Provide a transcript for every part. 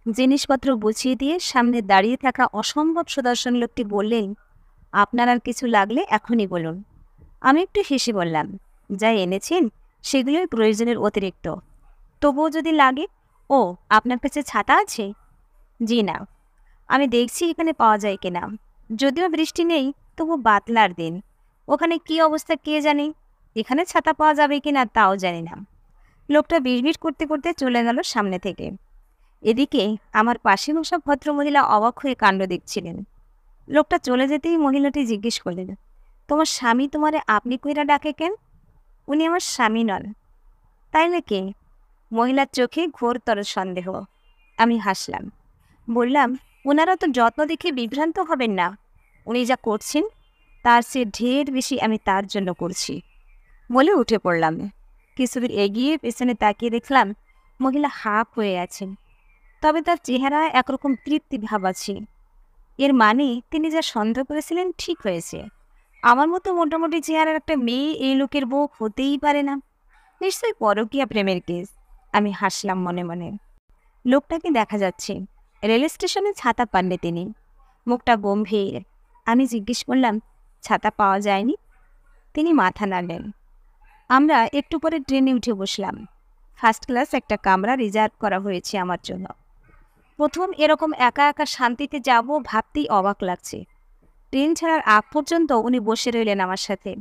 জিনিসপত্র গুছিয়ে দিয়ে সামনে দাঁড়িয়ে থাকা অসম্ভব সুদর্শন লোকটি বললেন, আপনার আর কিছু লাগলে এখনই বলুন। আমি একটু হেসে বললাম, যা এনেছেন সেগুলোই প্রয়োজনের অতিরিক্ত। তবুও যদি লাগে। ও, আপনার কাছে ছাতা আছে? জি না, আমি দেখছি এখানে পাওয়া যায় কিনা। যদিও বৃষ্টি নেই, তবু বাতলার দিন, ওখানে কি অবস্থা কে জানে। এখানে ছাতা পাওয়া যাবে কিনা তাও জানি না। লোকটা বিড়বিড় করতে করতে চলে গেল সামনে থেকে। এদিকে আমার পাশে বসা ভদ্রমহিলা অবাক হয়ে কাণ্ড দেখছিলেন। লোকটা চলে যেতেই মহিলাটি জিজ্ঞেস করলেন, তোমার স্বামী তোমারে আপনি কইরা ডাকে কেন? উনি আমার স্বামী নন। তাই নাকি? মহিলার চোখে ঘোরতর সন্দেহ। আমি হাসলাম, বললাম, ওনারা তো যত্ন দেখে বিভ্রান্ত হবেন না। উনি যা করছেন তার চেয়ে ঢের বেশি আমি তার জন্য করছি বলে উঠে পড়লাম। কিছুদূর এগিয়ে পেছনে তাকিয়ে দেখলাম মহিলা হাঁপ হয়ে আছেন, তবে তার চেহারা একরকম তৃপ্তি ভাব আছে। এর মানে তিনি যা সন্দেহ করেছিলেন ঠিক হয়েছে। আমার মতো মোটামুটি চেহারার একটা মেয়ে এই লোকের বউ হতেই পারে না। নিশ্চয়ই পরকীয়া প্রেমের কেস। আমি হাসলাম মনে মনে। লোকটাকে দেখা যাচ্ছে, রেল স্টেশনে ছাতা পাননি তিনি। মুখটা গম্ভীর। আমি জিজ্ঞেস করলাম, ছাতা পাওয়া যায়নি? তিনি মাথা নাড়লেন। আমরা একটু পরে ট্রেনে উঠে বসলাম। ফার্স্ট ক্লাস একটা কামরা রিজার্ভ করা হয়েছে আমার জন্য। প্রথম এরকম একা একা শান্তিতে যাব ভাবতেই অবাক লাগছে। ট্রেন ছাড়ার আগ পর্যন্ত উনি বসে রইলেন আমার সাথে।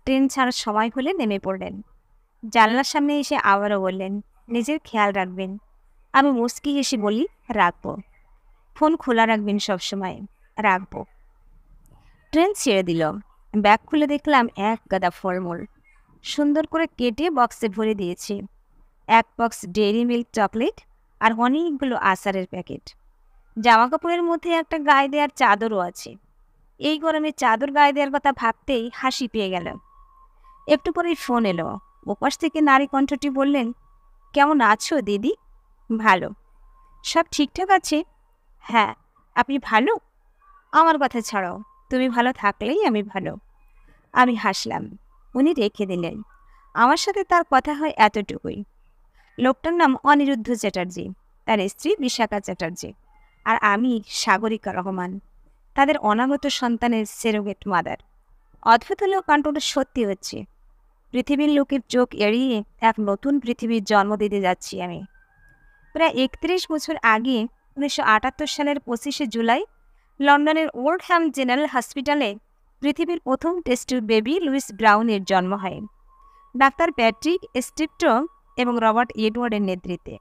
ট্রেন ছাড়ার সময় হলে নেমে পড়লেন। জানলার সামনে এসে আবারও বললেন, নিজের খেয়াল রাখবেন। আমি মুচকি হেসে বলি, রাখবো। ফোন খোলা রাখবেন সবসময়। রাখবো। ট্রেন ছেড়ে দিল। ব্যাগ খুলে দেখলাম এক গাদা ফলমূল সুন্দর করে কেটে বক্সে ভরে দিয়েছি। এক বক্স ডেইরি মিল্ক চকলেট আর অনেকগুলো আচারের প্যাকেট। জামা কাপড়ের মধ্যে একটা গায়ে দেওয়ার চাদরও আছে। এই গরমে চাদর গায়ে দেওয়ার কথা ভাবতেই হাসি পেয়ে গেল। একটু পরেই ফোন এলো। ওপাশ থেকে নারী কণ্ঠটি বললেন, কেমন আছো দিদি? ভালো। সব ঠিকঠাক আছে? হ্যাঁ। আপনি ভালো? আমার কথা ছাড়াও, তুমি ভালো থাকলেই আমি ভালো। আমি হাসলাম। উনি রেখে দিলেন। আমার সাথে তার কথা হয় এতটুকুই। লোকটার নাম অনিরুদ্ধ চ্যাটার্জি, তার স্ত্রী বিশাখা চ্যাটার্জি, আর আমি সাগরিকা রহমান, তাদের অনাগত সন্তানের সেরোগেট মাদার। অদ্ভুত হলেও কাণ্ডটা সত্যি হচ্ছে। পৃথিবীর লোকের চোখ এড়িয়ে এক নতুন পৃথিবীর জন্ম দিতে যাচ্ছি আমি। প্রায় ৩১ বছর আগে ১৯৭৮ সালের ২৫শে জুলাই লন্ডনের ওল্ডহ্যাম জেনারেল হসপিটালে পৃথিবীর প্রথম টেস্ট বেবি লুইস ব্রাউনের জন্ম হয় ডাক্তার প্যাট্রিক স্টিপটো এবং রবার্ট এডওয়ার্ডের নেতৃত্বে।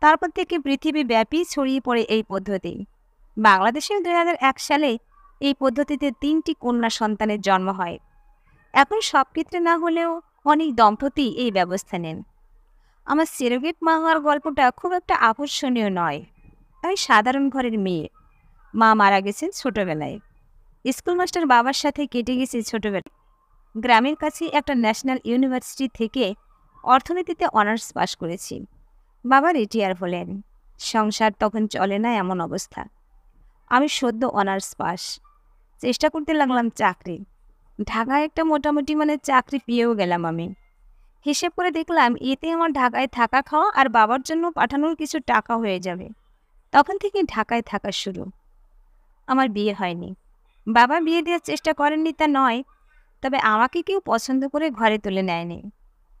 তারপর থেকে পৃথিবীব্যাপী ছড়িয়ে পড়ে এই পদ্ধতি। বাংলাদেশে ২০০১ সালে এই পদ্ধতিতে ৩টি কন্যা সন্তানের জন্ম হয়। এখন সব ক্ষেত্রে না হলেও অনেক দম্পতি এই ব্যবস্থা নেন। আমার সেরোগেট মা হওয়ার গল্পটা খুব একটা আকর্ষণীয় নয়। আমি সাধারণ ঘরের মেয়ে। মা মারা গেছেন ছোটবেলায়। স্কুল মাস্টার বাবার সাথে কেটে গেছে ছোটবেলায়। গ্রামের কাছে একটা ন্যাশনাল ইউনিভার্সিটি থেকে অর্থনীতিতে অনার্স পাশ করেছি। বাবা রিটায়ার হলেন। সংসার তখন চলে না এমন অবস্থা। আমি সদ্য অনার্স পাস। চেষ্টা করতে লাগলাম চাকরি। ঢাকায় একটা মোটামুটি চাকরি পেয়েও গেলাম আমি। হিসেব করে দেখলাম এতে আমার ঢাকায় থাকা খাওয়া আর বাবার জন্য পাঠানোর কিছু টাকা হয়ে যাবে। তখন থেকে ঢাকায় থাকা শুরু। আমার বিয়ে হয়নি। বাবা বিয়ে দেওয়ার চেষ্টা করেননি তা নয়, তবে আমাকে কেউ পছন্দ করে ঘরে তুলে নেয়নি।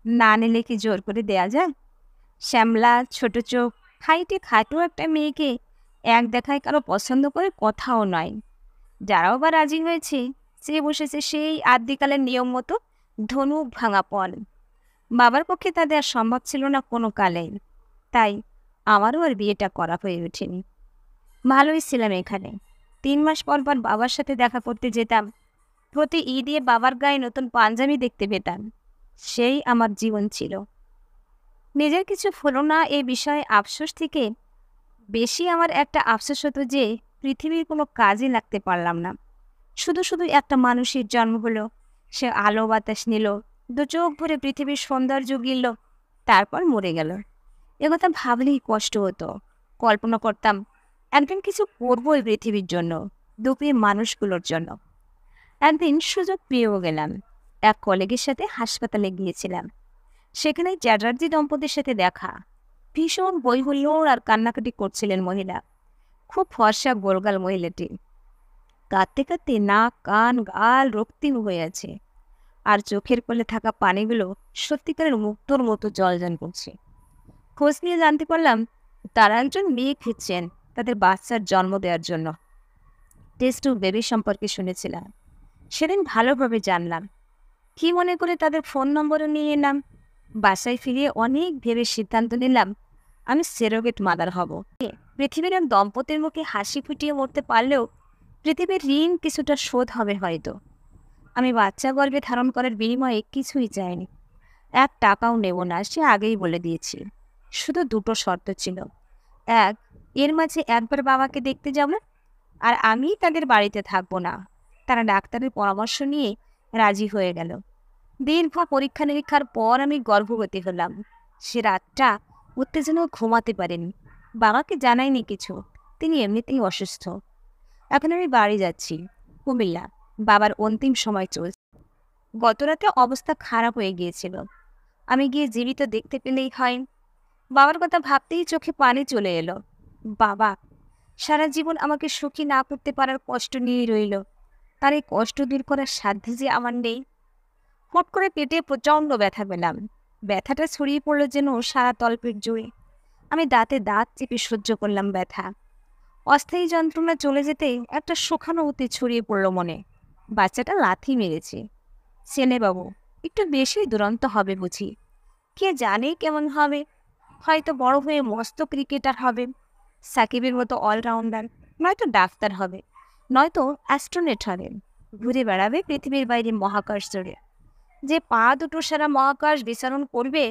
না নিলে কি জোর করে দেয়া যায়? শ্যামলা, ছোট চোখ, হাইটে খাটো একটা মেয়েকে এক দেখায় কারো পছন্দ করে কথাও নয়। যারাও বা রাজি হয়েছে, সে বসেছে সেই আদ্যিকালের নিয়ম মতো ধনুক ভাঙা পণ। বাবার পক্ষে তা দেওয়া সম্ভব ছিল না কোনো কালেই। তাই আমারও আর বিয়েটা করা হয়ে ওঠেনি। ভালোই ছিলাম এখানে। ৩ মাস পর পর বাবার সাথে দেখা করতে যেতাম। প্রতি ঈদে বাবার গায়ে নতুন পাঞ্জাবি দেখতে পেতাম। সেই আমার জীবন ছিল। নিজের কিছু হলো না এ বিষয়ে আফসোস থেকে বেশি আমার একটা আফসোস হতো যে পৃথিবীর কোনো কাজে লাগতে পারলাম না। শুধু শুধু একটা মানুষের জন্ম হলো, সে আলো বাতাস নিল, দু চোখ ভরে পৃথিবীর সৌন্দর্য গিলল, তারপর মরে গেল। একথা ভাবলেই কষ্ট হতো। কল্পনা করতাম একদিন কিছু করবো এই পৃথিবীর জন্য, দুপে মানুষগুলোর জন্য। একদিন সুযোগ পেয়েও গেলাম। এক কলিগের সাথে হাসপাতালে গিয়েছিলাম। সেখানে চ্যাটার্জি দম্পতির সাথে দেখা। ভীষণ বইহুল্লোড় আর কান্নাকাটি করছিলেন মহিলা। খুব ফর্সা গোলগাল মহিলাটি। কাঁদতে কাঁদতে নাক, কান, গাল রক্তিম হয়ে আছে, আর চোখের কোলে থাকা পানিগুলো সত্যিকারের মুক্তোর মতো জলজান করছে। খোঁজ নিয়ে জানতে পারলাম তারা একজন মেয়ে খুঁজছেন তাদের বাচ্চার জন্ম দেওয়ার জন্য। টেস্ট টু বেবি সম্পর্কে শুনেছিলাম, সেদিন ভালোভাবে জানলাম। কি মনে করে তাদের ফোন নম্বরও নিয়ে এলাম। বাসায় ফিরিয়ে অনেক ভেবে সিদ্ধান্ত নিলাম আমি সেরোগেট মাদার হব। পৃথিবীর এক দম্পতির মুখে হাসি ফুটিয়ে মরতে পারলেও পৃথিবীর ঋণ কিছুটা শোধ হবে হয়তো। আমি বাচ্চা গর্ভে ধারণ করার বিনিময়ে কিছুই চাইনি, 1 টাকাও নেব না, সে আগেই বলে দিয়েছি। শুধু 2টো শর্ত ছিল। এক, এর মাঝে একবার বাবাকে দেখতে যাব, আর আমি তাদের বাড়িতে থাকবো না। তারা ডাক্তারের পরামর্শ নিয়ে রাজি হয়ে গেল। দীর্ঘ পরীক্ষা নিরীক্ষার পর আমি গর্ভবতী হলাম। সে রাতটা উত্তেজনায় ঘুমাতে পারেনি। বাবাকে জানাইনি কিছু, তিনি এমনিতেই অসুস্থ। এখন আমি বাড়ি যাচ্ছি, কুমিল্লা। বাবার অন্তিম সময় চলছে। গতরাতে অবস্থা খারাপ হয়ে গিয়েছিল। আমি গিয়ে জীবিত দেখতে পেলেই হয়। বাবার কথা ভাবতেই চোখে পানি চলে এলো। বাবা সারা জীবন আমাকে সুখী না করতে পারার কষ্ট নিয়েই রইল। তার এই কষ্ট দূর করার সাধ্য যে আমার নেই। হট করে পেটে প্রচণ্ড ব্যথা পেলাম। ব্যথাটা ছড়িয়ে পড়ল যেন সারা তলপেট জুড়ে। আমি দাঁতে দাঁত চেপে সহ্য করলাম ব্যথা। অস্থায়ী যন্ত্রণা চলে যেতে একটা সুখানুভূতি ছড়িয়ে পড়ল মনে। বাচ্চাটা লাথি মেরেছে। ছেলেবাবু একটু বেশি দুরন্ত হবে বুঝি। কে জানে কেমন হবে। হয়তো বড় হয়ে মস্ত ক্রিকেটার হবে, সাকিবের মতো অলরাউন্ডার, নয়তো ডাক্তার হবে, নয়তো অ্যাস্ট্রোনট হবে। ঘুরে বেড়াবে পৃথিবীর বাইরে মহাকাশ জুড়ে। যে পা দুটো সারা মহাকাশ বিচরণ করবে,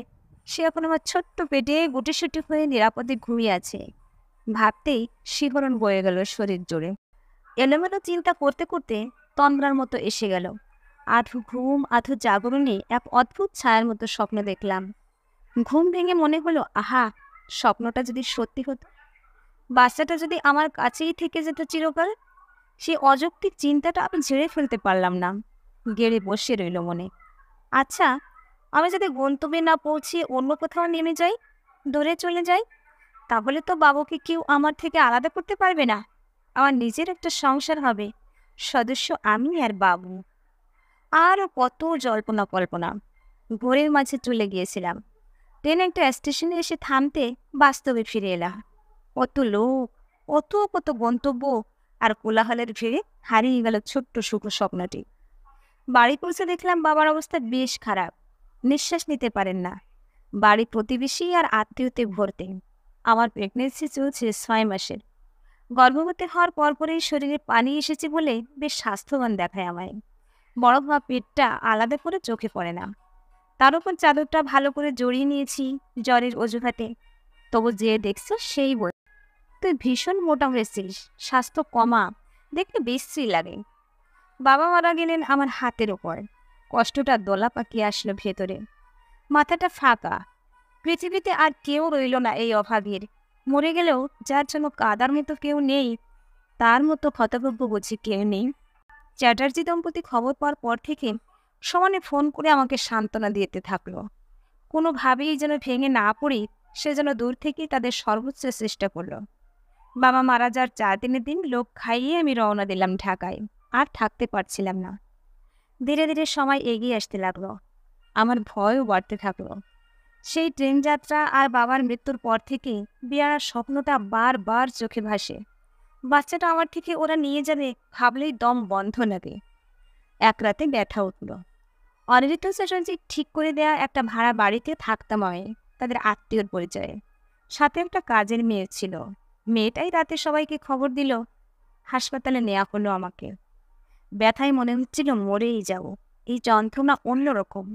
সে এখন আমার ছোট্ট পেটে গুটিসুটি হয়ে নিরাপদে ঘুমিয়ে আছে। ভাবতেই শিহরণ বয়ে গেল শরীর জুড়ে। এলোমেলো চিন্তা করতে করতে তন্দ্রার মতো এসে গেল। আধো ঘুম আধো জাগরণে এক অদ্ভুত ছায়ার মতো স্বপ্ন দেখলাম। ঘুম ভেঙে মনে হলো, আহা, স্বপ্নটা যদি সত্যি হতো। বাচ্চাটা যদি আমার কাছেই থেকে যেত চিরকাল। সেই অযৌক্তিক চিন্তাটা আমি ঝেড়ে ফেলতে পারলাম না। গেড়ে বসে রইল মনে। আচ্ছা, আমি যদি গন্তব্যে না পৌঁছে অন্য কোথাও নেমে যাই, দূরে চলে যাই, তাহলে তো বাবুকে কেউ আমার থেকে আলাদা করতে পারবে না। আমার নিজের একটা সংসার হবে, সদস্য আমি আর বাবু। আরও কত জল্পনা কল্পনা। ভোরের মাঝে চলে গিয়েছিলাম। ট্রেন একটা স্টেশনে এসে থামতে বাস্তবে ফিরে এলাম। কত লোক, কত গন্তব্য, আর কোলাহলের ভিড়ে হারিয়ে গেল ছোট্ট সুখ স্বপ্নটি। বাড়ি পৌঁছে দেখলাম বাবার অবস্থা বেশ খারাপ। নিঃশ্বাস নিতে পারেন না। বাড়ি প্রতিবেশী আর আত্মীয়তে ভর্তি। আমার প্রেগনেন্সি চলছে 6 মাসের। গর্ভবতী হওয়ার পরপরই শরীরে পানি এসেছে বলে বেশ স্বাস্থ্যবান দেখায় আমায়। বড় হওয়া পেটটা আলাদা করে চোখে পড়ে না। তার উপর চাদরটা ভালো করে জড়িয়ে নিয়েছি জ্বরের অজুহাতে। তবু যে দেখছো সেই বল, তুই ভীষণ মোটা হয়েছিস, স্বাস্থ্য কমা, দেখতে বিশ্রী লাগে। বাবা মারা গেলেন আমার হাতের ওপর। কষ্টটা দোলা পাকিয়ে আসলো ভেতরে। মাথাটা ফাঁকা। পৃথিবীতে আর কেউ রইল না এই অভাগীর। মরে গেলেও যার জন্য কাদার মতো কেউ নেই, তার মতো হতভাগ্য বুঝি কেউ নেই। চ্যাটার্জি দম্পতি খবর পাওয়ার পর থেকে সমানে ফোন করে আমাকে সান্ত্বনা দিতে থাকলো। কোনোভাবেই যেন ভেঙে না পড়ি, সে যেন দূর থেকেই তাদের সর্বোচ্চ চেষ্টা করলো। বাবা মারা যাওয়ার 4 দিনের দিন লোক খাইয়ে আমি রওনা দিলাম ঢাকায়। আর থাকতে পারছিলাম না। ধীরে ধীরে সময় এগিয়ে আসতে লাগলো। আমার ভয়ও বাড়তে থাকলো। সেই ট্রেন যাত্রা আর বাবার মৃত্যুর পর থেকে বিয়ার স্বপ্নটা বারবার চোখে ভাসে। বাচ্চাটা আমার থেকে ওরা নিয়ে যাবে ভাবলেই দম বন্ধ লাগে। এক রাতে ব্যথা উঠল। অনিরুদ্ধ চ্যাটার্জি ঠিক করে দেয়া একটা ভাড়া বাড়িতে থাকতাম আমি, তাদের আত্মীয়র পরিচয়ে। সাথে একটা কাজের মেয়ে ছিল। মেয়েটাই রাতে সবাইকে খবর দিল। হাসপাতালে নেওয়া হলো আমাকে। ব্যথায় মনে হচ্ছিল মরেই যাব। এই যন্ত্রণা অন্যরকম।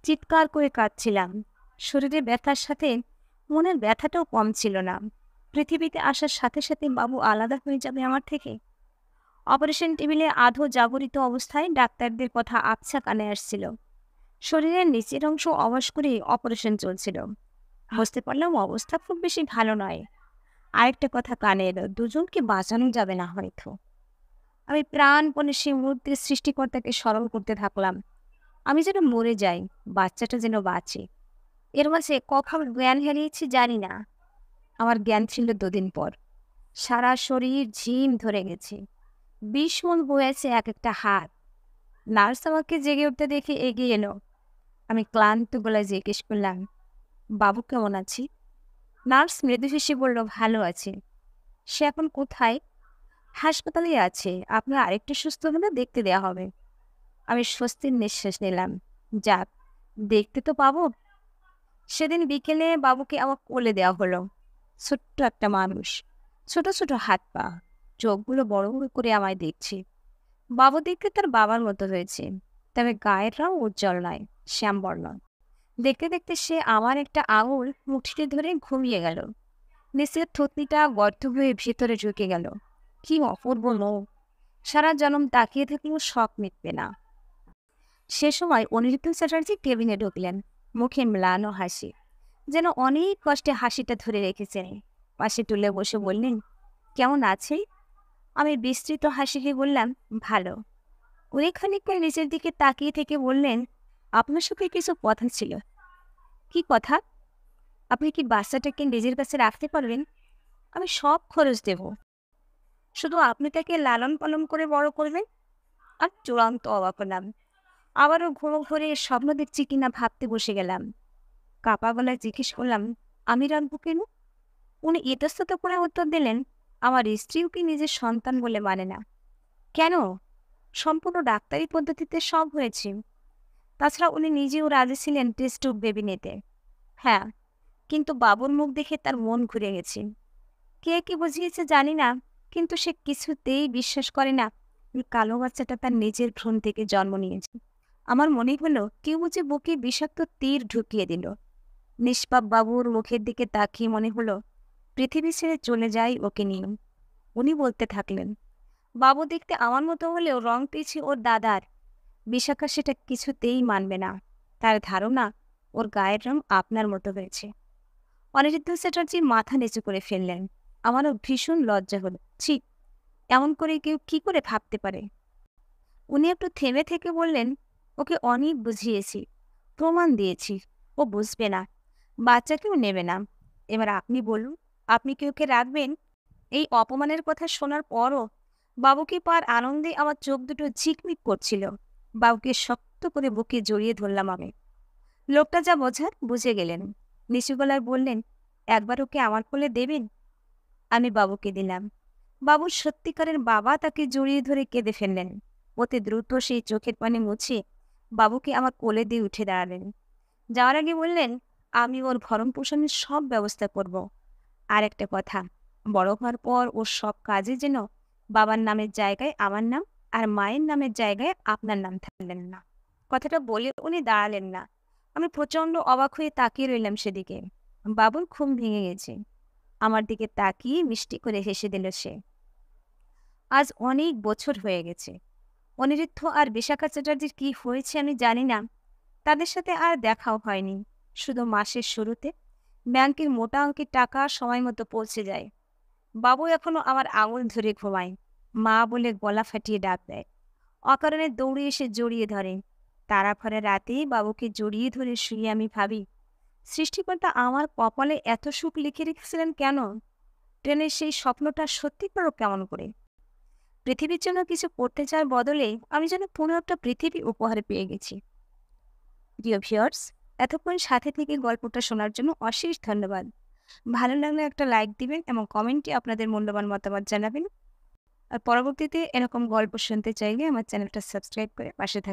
চিৎকার করে কাঁদছিলাম। শরীরে ব্যথার সাথে মনের ব্যথাটাও কম ছিল না। পৃথিবীতে আসার সাথে সাথে বাবু আলাদা হয়ে যাবে আমার থেকে। অপারেশন টেবিলে আধো জাগরিত অবস্থায় ডাক্তারদের কথা আবছা কানে আসছিল। শরীরের নিচের অংশ অবশ করে অপারেশন চলছিল। বুঝতে পারলাম অবস্থা খুব বেশি ভালো নয়। আরেকটা কথা কানে এলো, দুজনকে বাঁচানো যাবে না হয়তো। আমি প্রাণপণে সেই মুহূর্তের সৃষ্টিকর্তাকে স্মরণ করতে থাকলাম। আমি যেন মরে যাই, বাচ্চাটা যেন বাঁচে। এর মাঝে কখন জ্ঞান হারিয়েছি জানি না। আমার জ্ঞান ছিল 2 দিন পর। সারা শরীর ঝিম ধরে গেছে। বিষ বয়েছে এক একটা হাত। নার্স আমাকে জেগে উঠতে দেখে এগিয়ে এলো। আমি ক্লান্ত গলায় জিজ্ঞেস করলাম, বাবু কেমন আছে? নার্স মৃদু হেসে বলল, ভালো আছে। সে এখন কোথায়? হাসপাতালেই আছে, আপনার আরেকটু সুস্থ হলে দেখতে দেওয়া হবে। আমি স্বস্তির নিঃশ্বাস নিলাম। যাক, দেখতে তো পাবো। সেদিন বিকেলে বাবুকে আমার কোলে দেওয়া হলো। ছোট্ট একটা মানুষ, ছোট ছোট হাত পা, চোখগুলো বড় বড় করে আমায় দেখছে। বাবু দেখতে তার বাবার মতো হয়েছে, তবে গায়ের রং উজ্জ্বল নয়, শ্যামবর্ণ। দেখতে দেখতে সে আমার একটা আঙুল মুঠিতে ধরে ঘুমিয়ে গেল। নিচের থুতনিটা গর্ত হয়ে ভেতরে ঢুকে গেল। কি অপূর্ব মুখ! সারা জনম তাকিয়ে থাকলেও শখ মিটবে না। সে সময় অনিরুদ্ধ চ্যাটার্জি কেবিনে ঢুকলেন, মুখে ম্লান হাসি, যেন অনেক কষ্টে হাসিটা ধরে রেখেছেন। পাশে তুলে বসে বললেন, কেমন আছে? আমি বিস্তৃত হাসি দিয়ে বললাম, ভালো। উনি খানিকক্ষণ নিচের দিকে তাকিয়ে থেকে বললেন, আপনার সাথে কিছু কথা ছিল। কি কথা? আপনি কি বাচ্চাটাকে নিজের কাছে রাখতে পারবেন? আমি সব খরচ দেব, শুধু আপনি তাকে লালন পালন করে বড় করবেন। আর চূড়ান্ত অবাক হলাম। আবারও ঘুমো ঘরে স্বপ্ন দেখছি কিনা ভাবতে বসে গেলাম। কাপা গলায় জিজ্ঞেস করলাম, আমি রাখবো কেন? উনি ইতস্তত করে উত্তর দিলেন, আমার স্ত্রীও কি নিজের সন্তান বলে মানে না। কেন? সম্পূর্ণ ডাক্তারি পদ্ধতিতে সব হয়েছে। তাছাড়া উনি নিজেও রাজি ছিলেন টেস্ট টিউব বেবি নিতে। হ্যাঁ, কিন্তু বাবুর মুখ দেখে তার মন ঘুরে গেছে। কে কি বুঝিয়েছে জানি না, কিন্তু সে কিছুতেই বিশ্বাস করে না এই কালো বাচ্চাটা তার নিজের ভ্রূণ থেকে জন্ম নিয়েছে। আমার মনে হলো কেউ বুঝে বুকে বিষাক্ত তীর ঢুকিয়ে দিল। নিষ্পাপ বাবুর মুখের দিকে তাকিয়ে মনে হলো পৃথিবী ছেড়ে চলে যায় ওকে নিয়ে। উনি বলতে থাকলেন, বাবু দেখতে আমার মতো হলেও রং পেয়েছে ওর দাদার। বিশাখা সেটা কিছুতেই মানবে না। তার ধারণা ওর গায়ের রং আপনার মতো হয়েছে। অনিরুদ্ধ চ্যাটার্জি মাথা নিচু করে ফেললেন। আমারও ভীষণ লজ্জা হলো। ছি, এমন করে কেউ কি করে ভাবতে পারে? উনি একটু থেমে থেকে বললেন, ওকে অনেক বুঝিয়েছি, প্রমাণ দিয়েছি, ও বুঝবে না, বাচ্চাকেও নেবে না। এবার আপনি বলুন, আপনি কি ওকে রাখবেন? এই অপমানের কথা শোনার পরও বাবুকে পাওয়ার আনন্দে আমার চোখ দুটো ঝিকমিক করছিল। বাবুকে শক্ত করে বুকে জড়িয়ে ধরলাম আমি। লোকটা যা বোঝার বুঝে গেলেন। নিচু গলায় বললেন, একবার ওকে আমার কোলে দেবেন? আমি বাবুকে দিলাম। বাবুর সত্যিকারের বাবা তাকে জড়িয়ে ধরে কেঁদে ফেললেন। অতি দ্রুত সেই চোখের পানি মুছে বাবুকে আমার কোলে দিয়ে উঠে দাঁড়ালেন। যাওয়ার আগে বললেন, আমি ওর ভরণ পোষণের সব ব্যবস্থা করব। আর একটা কথা, বড় হওয়ার পর ওর সব কাজে যেন বাবার নামের জায়গায় আমার নাম আর মায়ের নামের জায়গায় আপনার নাম থাকলেন না। কথাটা বলে উনি দাঁড়ালেন না। আমি প্রচণ্ড অবাক হয়ে তাকিয়ে রইলাম সেদিকে। বাবুর ঘুম ভেঙে গেছে। আমার দিকে তাকিয়ে মিষ্টি করে হেসে দিল সে। আজ অনেক বছর হয়ে গেছে। অনিরুদ্ধ আর বিশাখা চ্যাটার্জির কি হয়েছে আমি জানি না। তাদের সাথে আর দেখাও হয়নি। শুধু মাসের শুরুতে ব্যাংকের মোটা অঙ্কের টাকা সময় মতো পৌঁছে যায়। বাবু এখনো আমার আঙুল ধরে ঘুমায়। মা বলে গলা ফাটিয়ে ডাক দেয়। অকারণে দৌড়ে এসে জড়িয়ে ধরে। তারা ভরা রাতে বাবুকে জড়িয়ে ধরে শুয়ে আমি ভাবি, সৃষ্টিকর্তা আমার কপালে এত সুখ লিখে রেখেছিলেন কেন? ট্রেনের সেই স্বপ্নটা সত্যি করো কেমন করে? পৃথিবীর জন্য কিছু করতে চাওয়ার বদলে আমি যেন পুরো একটা পৃথিবী উপহার পেয়ে গেছি। প্রিয় ভিউয়ার্স, এতক্ষণ সাথে থেকে গল্পটা শোনার জন্য অশেষ ধন্যবাদ। ভালো লাগলে একটা লাইক দিবেন এবং কমেন্টে আপনাদের মূল্যবান মতামত জানাবেন। আর পরবর্তীতে এরকম গল্প শুনতে চাইলে আমার চ্যানেলটা সাবস্ক্রাইব করে পাশে থাকুন।